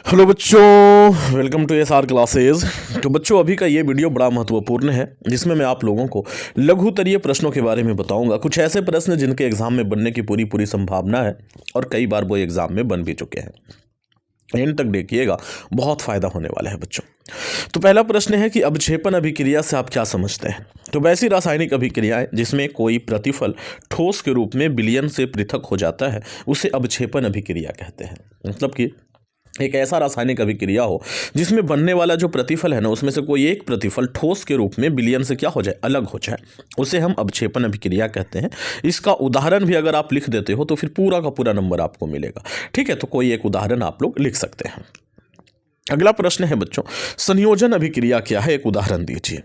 Hello बच्चों, welcome to S R classes. तो बच्चों, अभी का ये वीडियो बड़ा महत्वपूर्ण है जिसमें मैं आप लोगों को लघुतरीय प्रश्नों के बारे में बताऊंगा। कुछ ऐसे प्रश्न जिनके एग्जाम में बनने की पूरी पूरी संभावना है और कई बार वो एग्जाम में बन भी चुके हैं। एंड तक देखिएगा, बहुत फायदा होने वाला है बच्चों। तो पहला प्रश्न है कि अवक्षेपण अभिक्रिया से आप क्या समझते हैं। तो वैसी रासायनिक अभिक्रियाएं जिसमें कोई प्रतिफल ठोस के रूप में विलयन से पृथक हो जाता है उसे अवक्षेपण अभिक्रिया कहते हैं। मतलब कि एक ऐसा रासायनिक अभिक्रिया हो जिसमें बनने वाला जो प्रतिफल है ना, उसमें से कोई एक प्रतिफल ठोस के रूप में विलयन से क्या हो जाए, अलग हो जाए, उसे हम अवक्षेपण अभिक्रिया कहते हैं। इसका उदाहरण भी अगर आप लिख देते हो तो फिर पूरा का पूरा नंबर आपको मिलेगा। ठीक है, तो कोई एक उदाहरण आप लोग लिख सकते हैं। अगला प्रश्न है बच्चों, संयोजन अभिक्रिया क्या है, एक उदाहरण दीजिए।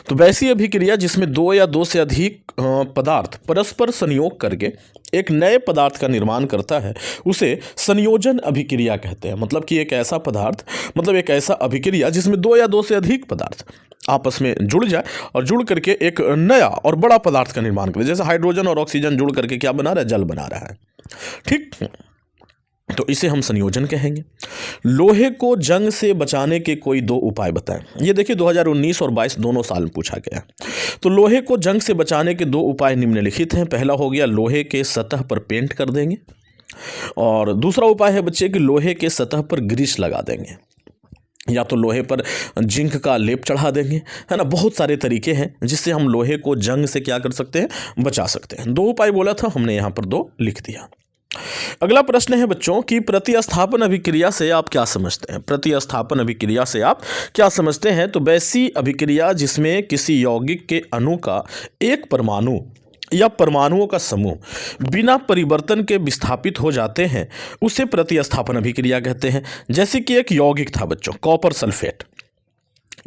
तो वैसी अभिक्रिया जिसमें दो या दो से अधिक पदार्थ परस्पर संयोग करके एक नए पदार्थ का निर्माण करता है उसे संयोजन अभिक्रिया कहते हैं। मतलब कि एक ऐसा पदार्थ, मतलब एक ऐसा अभिक्रिया जिसमें दो या दो से अधिक पदार्थ आपस में जुड़ जाए और जुड़ करके एक नया और बड़ा पदार्थ का निर्माण करे। जैसे हाइड्रोजन और ऑक्सीजन जुड़ करके क्या बना रहा है, जल बना रहा है। ठीक, तो इसे हम संयोजन कहेंगे। लोहे को जंग से बचाने के कोई दो उपाय बताएं। ये देखिए 2019 और 22 दोनों साल में पूछा गया। तो लोहे को जंग से बचाने के दो उपाय निम्नलिखित हैं। पहला हो गया, लोहे के सतह पर पेंट कर देंगे, और दूसरा उपाय है बच्चे कि लोहे के सतह पर ग्रीस लगा देंगे, या तो लोहे पर जिंक का लेप चढ़ा देंगे, है ना। बहुत सारे तरीके हैं जिससे हम लोहे को जंग से क्या कर सकते हैं, बचा सकते हैं। दो उपाय बोला था, हमने यहाँ पर दो लिख दिया। अगला प्रश्न है बच्चों कि प्रतिस्थापन अभिक्रिया से आप क्या समझते हैं। प्रतिस्थापन अभिक्रिया से आप क्या समझते हैं। तो वैसी अभिक्रिया जिसमें किसी यौगिक के अणु का एक परमाणु या परमाणुओं का समूह बिना परिवर्तन के विस्थापित हो जाते हैं उसे प्रतिस्थापन अभिक्रिया कहते हैं। जैसे कि एक यौगिक था बच्चों, कॉपर सल्फेट,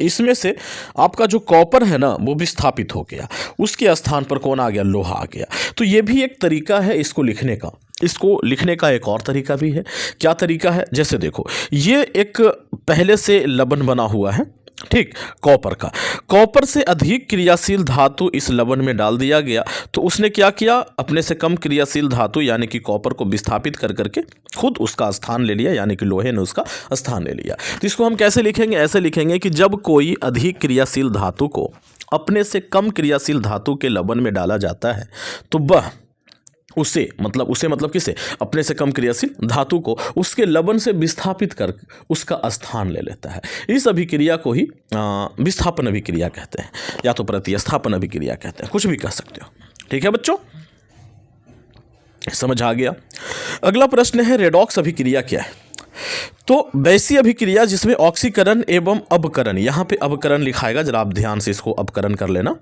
इसमें से आपका जो कॉपर है ना वो विस्थापित हो गया, उसके स्थान पर कौन आ गया, लोहा आ गया। तो ये भी एक तरीका है इसको लिखने का। इसको लिखने का एक और तरीका भी है। क्या तरीका है, जैसे देखो, ये एक पहले से लवण बना हुआ है, ठीक, कॉपर का। कॉपर से अधिक क्रियाशील धातु इस लवण में डाल दिया गया, तो उसने क्या किया, अपने से कम क्रियाशील धातु यानी कि कॉपर को विस्थापित कर करके खुद उसका स्थान ले लिया, यानी कि लोहे ने उसका स्थान ले लिया। तो इसको हम कैसे लिखेंगे, ऐसे लिखेंगे कि जब कोई अधिक क्रियाशील धातु को अपने से कम क्रियाशील धातु के लवण में डाला जाता है तो वह उसे मतलब किसे, अपने से कम क्रियाशील धातु को उसके लवण से विस्थापित कर उसका स्थान ले लेता है। इस अभिक्रिया को ही विस्थापन अभिक्रिया कहते हैं, या तो प्रतिस्थापन अभिक्रिया कहते हैं, कुछ भी कह सकते हो। ठीक है बच्चों, समझ आ गया। अगला प्रश्न है, रेडॉक्स अभिक्रिया क्या है। तो वैसी अभिक्रिया जिसमें ऑक्सीकरण एवं अपकरण, यहाँ पे अपकरण लिखाएगा, जरा आप ध्यान से इसको अपकरण कर लेना।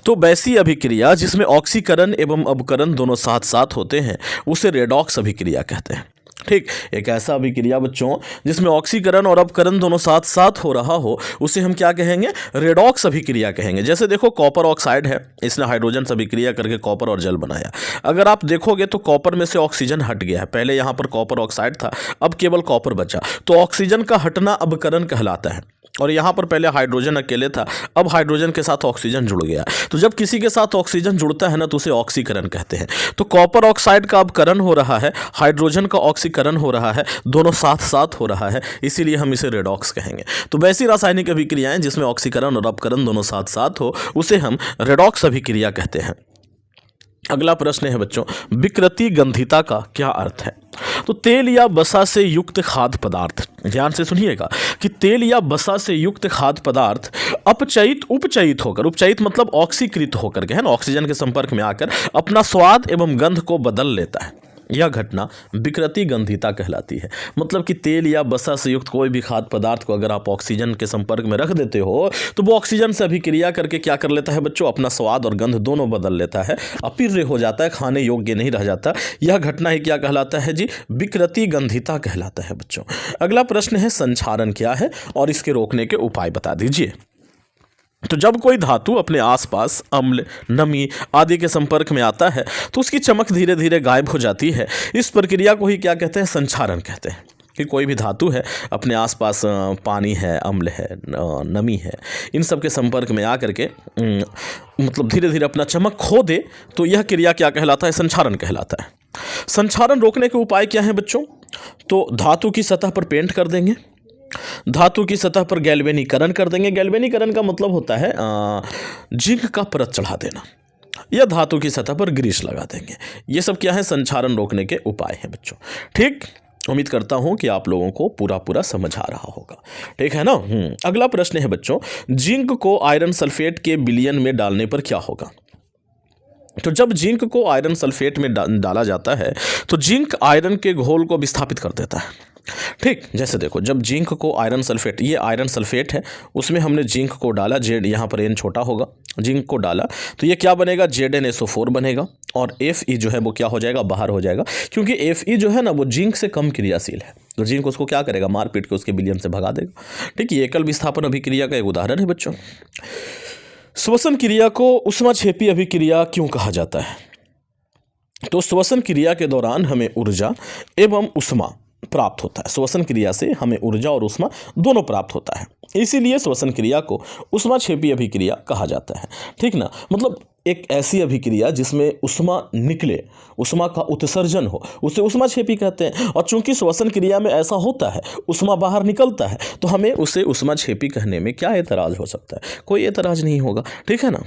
तो वैसी अभिक्रिया जिसमें ऑक्सीकरण एवं अपकरण दोनों साथ साथ होते हैं उसे रेडॉक्स अभिक्रिया कहते हैं। ठीक, एक ऐसा अभिक्रिया बच्चों जिसमें ऑक्सीकरण और अपकरण दोनों साथ साथ हो रहा हो उसे हम क्या कहेंगे, रेडॉक्स अभिक्रिया कहेंगे। जैसे देखो, कॉपर ऑक्साइड है, इसने हाइड्रोजन से अभिक्रिया करके कॉपर और जल बनाया। अगर आप देखोगे तो कॉपर में से ऑक्सीजन हट गया है। पहले यहाँ पर कॉपर ऑक्साइड था, अब केवल कॉपर बचा, तो ऑक्सीजन का हटना अपकरण कहलाता है। और यहाँ पर पहले हाइड्रोजन अकेले था, अब हाइड्रोजन के साथ ऑक्सीजन जुड़ गया। तो जब किसी के साथ ऑक्सीजन जुड़ता है ना तो उसे ऑक्सीकरण कहते हैं। तो कॉपर ऑक्साइड का अपकरण हो रहा है, हाइड्रोजन का ऑक्सीकरण हो रहा है, दोनों साथ साथ हो रहा है, इसीलिए हम इसे रेडॉक्स कहेंगे। तो वैसी रासायनिक अभिक्रियाएं जिसमें ऑक्सीकरण और अपकरण दोनों साथ साथ हो उसे हम रेडॉक्स अभिक्रिया कहते हैं। अगला प्रश्न है बच्चों, विकृति गंधिता का क्या अर्थ है। तो तेल या वसा से युक्त खाद्य पदार्थ, ध्यान से सुनिएगा कि तेल या वसा से युक्त खाद्य पदार्थ अपचयित उपचयित होकर, उपचयित मतलब ऑक्सीकृत होकर के, है ना, ऑक्सीजन के संपर्क में आकर अपना स्वाद एवं गंध को बदल लेता है। यह घटना विकृति गंधिता कहलाती है। मतलब कि तेल या वसा से युक्त कोई भी खाद्य पदार्थ को अगर आप ऑक्सीजन के संपर्क में रख देते हो तो वो ऑक्सीजन से अभिक्रिया करके क्या कर लेता है बच्चों, अपना स्वाद और गंध दोनों बदल लेता है, अपीर्य हो जाता है, खाने योग्य नहीं रह जाता। यह घटना ही क्या कहलाता है जी, विकृति गंधिता कहलाता है बच्चों। अगला प्रश्न है, संक्षारण क्या है और इसके रोकने के उपाय बता दीजिए। तो जब कोई धातु अपने आसपास अम्ल, नमी आदि के संपर्क में आता है तो उसकी चमक धीरे धीरे गायब हो जाती है। इस प्रक्रिया को ही क्या कहते हैं, संक्षारण कहते हैं। कि कोई भी धातु है, अपने आसपास पानी है, अम्ल है, नमी है, इन सब के संपर्क में आकर के मतलब धीरे धीरे अपना चमक खो दे, तो यह क्रिया क्या कहलाता है, संक्षारण कहलाता है। संक्षारण रोकने के उपाय क्या हैं बच्चों। तो धातु की सतह पर पेंट कर देंगे, धातु की सतह पर गैल्वेनीकरण कर देंगे। गैल्वेनीकरण का मतलब होता है जिंक का परत चढ़ा देना, या धातु की सतह पर ग्रीस लगा देंगे। ये सब क्या है, संक्षारण रोकने के उपाय हैं बच्चों। ठीक, उम्मीद करता हूं कि आप लोगों को पूरा समझ आ रहा होगा। ठीक है ना। अगला प्रश्न है बच्चों, जिंक को आयरन सल्फेट के विलयन में डालने पर क्या होगा। तो जब जिंक को आयरन सल्फेट में डाला जाता है तो जिंक आयरन के घोल को विस्थापित कर देता है। ठीक, जैसे देखो, जब जिंक को आयरन सल्फेट, ये आयरन सल्फेट है, उसमें हमने जिंक को डाला, जेड यहाँ पर एन छोटा होगा, जिंक को डाला तो ये क्या बनेगा, ZnSO4 बनेगा, और Fe जो है वो क्या हो जाएगा, बाहर हो जाएगा, क्योंकि Fe जो है ना वो जिंक से कम क्रियाशील है, तो जिंक उसको क्या करेगा, मार पीट के उसके विलयन से भगा देगा। ठीक, ये एकल विस्थापन अभिक्रिया का एक उदाहरण है बच्चों। श्वसन क्रिया को ऊष्माक्षेपी अभिक्रिया क्यों कहा जाता है। तो श्वसन क्रिया के दौरान हमें ऊर्जा एवं ऊष्मा प्राप्त होता है। श्वसन क्रिया से हमें ऊर्जा और ऊष्मा दोनों प्राप्त होता है, इसीलिए श्वसन क्रिया को ऊष्माक्षेपी अभिक्रिया कहा जाता है। ठीक ना, मतलब एक ऐसी अभिक्रिया जिसमें ऊष्मा निकले, ऊष्मा का उत्सर्जन हो, उसे ऊष्माक्षेपी कहते हैं। और चूंकि श्वसन क्रिया में ऐसा होता है, ऊष्मा बाहर निकलता है, तो हमें उसे ऊष्माक्षेपी कहने में क्या एतराज हो सकता है, कोई एतराज नहीं होगा। ठीक है ना।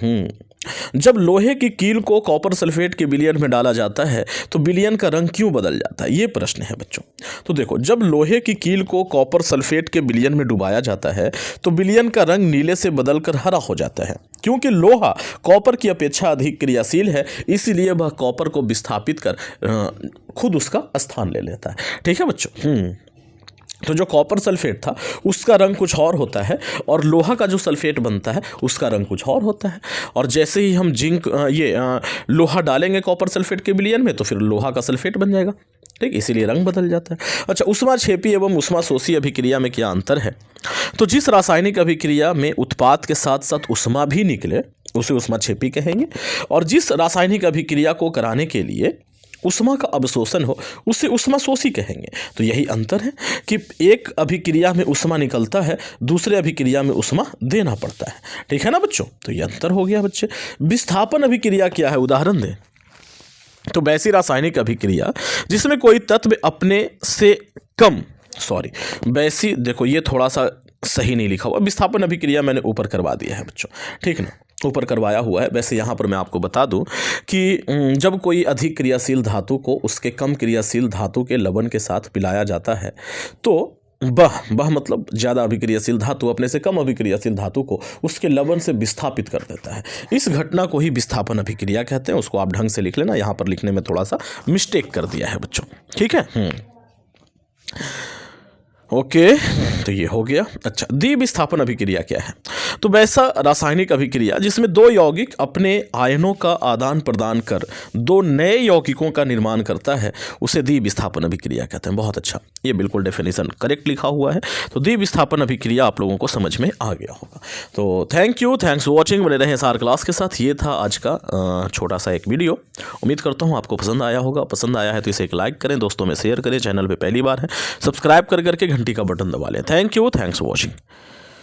जब लोहे की कील को कॉपर सल्फेट के विलयन में डाला जाता है तो विलयन का रंग क्यों बदल जाता है, ये प्रश्न है बच्चों। तो देखो, जब लोहे की कील को कॉपर सल्फेट के विलयन में डुबाया जाता है तो विलयन का रंग नीले से बदलकर हरा हो जाता है, क्योंकि लोहा कॉपर की अपेक्षा अधिक क्रियाशील है, इसीलिए वह कॉपर को विस्थापित कर खुद उसका स्थान ले लेता है। ठीक है बच्चों। तो जो कॉपर सल्फेट था उसका रंग कुछ और होता है, और लोहा का जो सल्फेट बनता है उसका रंग कुछ और होता है। और जैसे ही हम लोहा डालेंगे कॉपर सल्फेट के विलयन में तो फिर लोहा का सल्फेट बन जाएगा। ठीक, इसीलिए रंग बदल जाता है। अच्छा, ऊष्माक्षेपी एवं ऊष्माशोषी अभिक्रिया में क्या अंतर है। तो जिस रासायनिक अभिक्रिया में उत्पाद के साथ साथ ऊष्मा भी निकले उसे ऊष्माक्षेपी कहेंगे, और जिस रासायनिक अभिक्रिया को कराने के लिए ऊष्मा का अवशोषण हो उसे ऊष्माशोषी कहेंगे। तो यही अंतर है कि एक अभिक्रिया में ऊष्मा निकलता है, दूसरे अभिक्रिया में ऊष्मा देना पड़ता है। ठीक है ना बच्चों, तो ये अंतर हो गया बच्चे। विस्थापन अभिक्रिया क्या है, उदाहरण दें। तो वैसी रासायनिक अभिक्रिया जिसमें कोई तत्व अपने से कम, वैसी, देखो ये थोड़ा सा सही नहीं लिखा हुआ, विस्थापन अभिक्रिया मैंने ऊपर करवा दिया है बच्चों। ठीक ना, ऊपर करवाया हुआ है। वैसे यहाँ पर मैं आपको बता दूं कि जब कोई अधिक क्रियाशील धातु को उसके कम क्रियाशील धातु के लवण के साथ पिलाया जाता है तो वह मतलब ज़्यादा अभिक्रियाशील धातु अपने से कम अभिक्रियाशील धातु को उसके लवण से विस्थापित कर देता है। इस घटना को ही विस्थापन अभिक्रिया कहते हैं। उसको आप ढंग से लिख लेना, यहाँ पर लिखने में थोड़ा सा मिस्टेक कर दिया है बच्चों। ठीक है। ओके, तो ये हो गया। अच्छा, द्विविस्थापन अभिक्रिया क्या है। तो वैसा रासायनिक अभिक्रिया जिसमें दो यौगिक अपने आयनों का आदान प्रदान कर दो नए यौगिकों का निर्माण करता है उसे द्विविस्थापन अभिक्रिया कहते हैं। बहुत अच्छा, ये बिल्कुल डेफिनेशन करेक्ट लिखा हुआ है। तो द्विविस्थापन अभिक्रिया आप लोगों को समझ में आ गया होगा। तो थैंक्स फॉर वॉचिंग। बने रहें SR क्लास के साथ। ये था आज का छोटा सा एक वीडियो। उम्मीद करता हूँ आपको पसंद आया होगा। पसंद आया है तो इसे एक लाइक करें, दोस्तों में शेयर करें। चैनल पर पहली बार है सब्सक्राइब कर करके घंटी का बटन दबा लें। Thanks for watching.